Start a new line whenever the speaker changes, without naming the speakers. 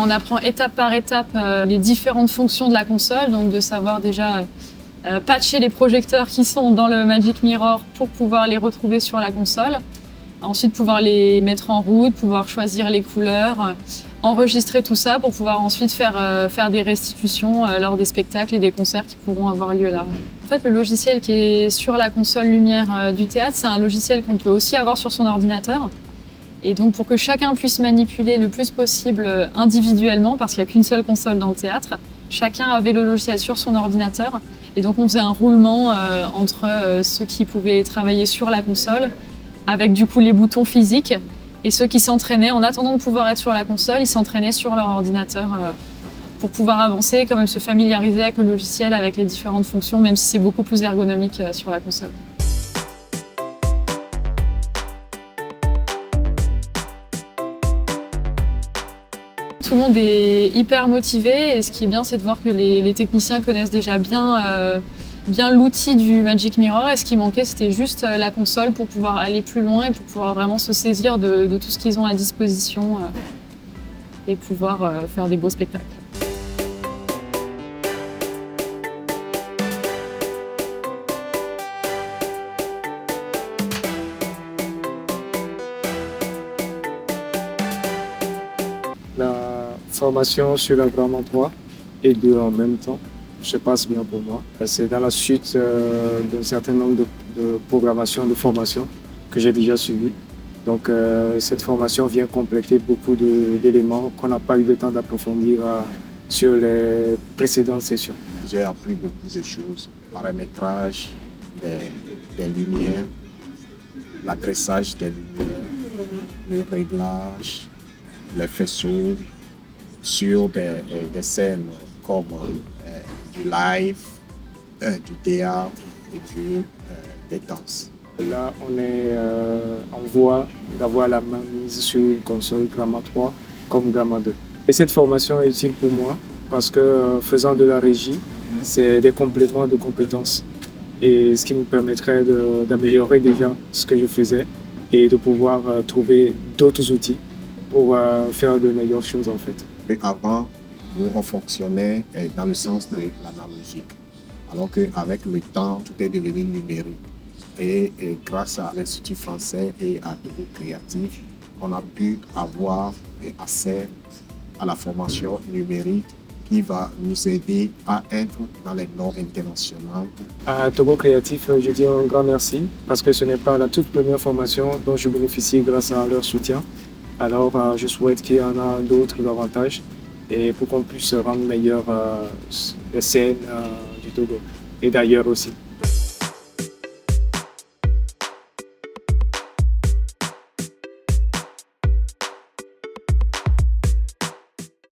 on apprend étape par étape les différentes fonctions de la console, donc de savoir déjà patcher les projecteurs qui sont dans le Magic Mirror pour pouvoir les retrouver sur la console. Ensuite, pouvoir les mettre en route, pouvoir choisir les couleurs, enregistrer tout ça pour pouvoir ensuite faire des restitutions lors des spectacles et des concerts qui pourront avoir lieu là. En fait, le logiciel qui est sur la console lumière du théâtre, c'est un logiciel qu'on peut aussi avoir sur son ordinateur. Et donc, pour que chacun puisse manipuler le plus possible individuellement, parce qu'il n'y a qu'une seule console dans le théâtre, chacun avait le logiciel sur son ordinateur. Et donc, on faisait un roulement entre ceux qui pouvaient travailler sur la console, avec du coup les boutons physiques, et ceux qui s'entraînaient, en attendant de pouvoir être sur la console, ils s'entraînaient sur leur ordinateur pour pouvoir avancer, quand même se familiariser avec le logiciel, avec les différentes fonctions, même si c'est beaucoup plus ergonomique sur la console. Tout le monde est hyper motivé, et ce qui est bien, c'est de voir que les techniciens connaissent déjà bien l'outil du Magic Mirror, et ce qui manquait, c'était juste la console pour pouvoir aller plus loin et pour pouvoir vraiment se saisir de tout ce qu'ils ont à disposition et pouvoir faire des beaux spectacles.
La formation sur la Grammaire 3 et 2 en même temps se passe bien pour moi. C'est dans la suite d'un certain nombre de programmations, de formations que j'ai déjà suivies. Donc cette formation vient compléter beaucoup d'éléments qu'on n'a pas eu le temps d'approfondir sur les précédentes sessions.
J'ai appris beaucoup de choses, paramétrage des lumières, l'adressage des lumières, le réglage, les faisceaux sur des scènes comme du live, du théâtre et des danses.
Là, on est en voie d'avoir la main mise sur une console Grammaire 3 comme Grammaire 2. Et cette formation est utile pour moi parce que faisant de la régie, c'est des compléments de compétences. Et ce qui me permettrait d'améliorer déjà ce que je faisais et de pouvoir trouver d'autres outils pour faire de meilleures choses en fait.
Et avant, nous, on fonctionnait dans le sens de l'analogique, alors qu'avec le temps, tout est devenu numérique. Et grâce à l'Institut français et à Togo Créatif, on a pu avoir accès à la formation numérique qui va nous aider à être dans les normes internationales.
À Togo Créatif, je dis un grand merci parce que ce n'est pas la toute première formation dont je bénéficie grâce à leur soutien. Alors, je souhaite qu'il y en a d'autres davantage et pour qu'on puisse rendre meilleures les scènes du Togo et d'ailleurs aussi.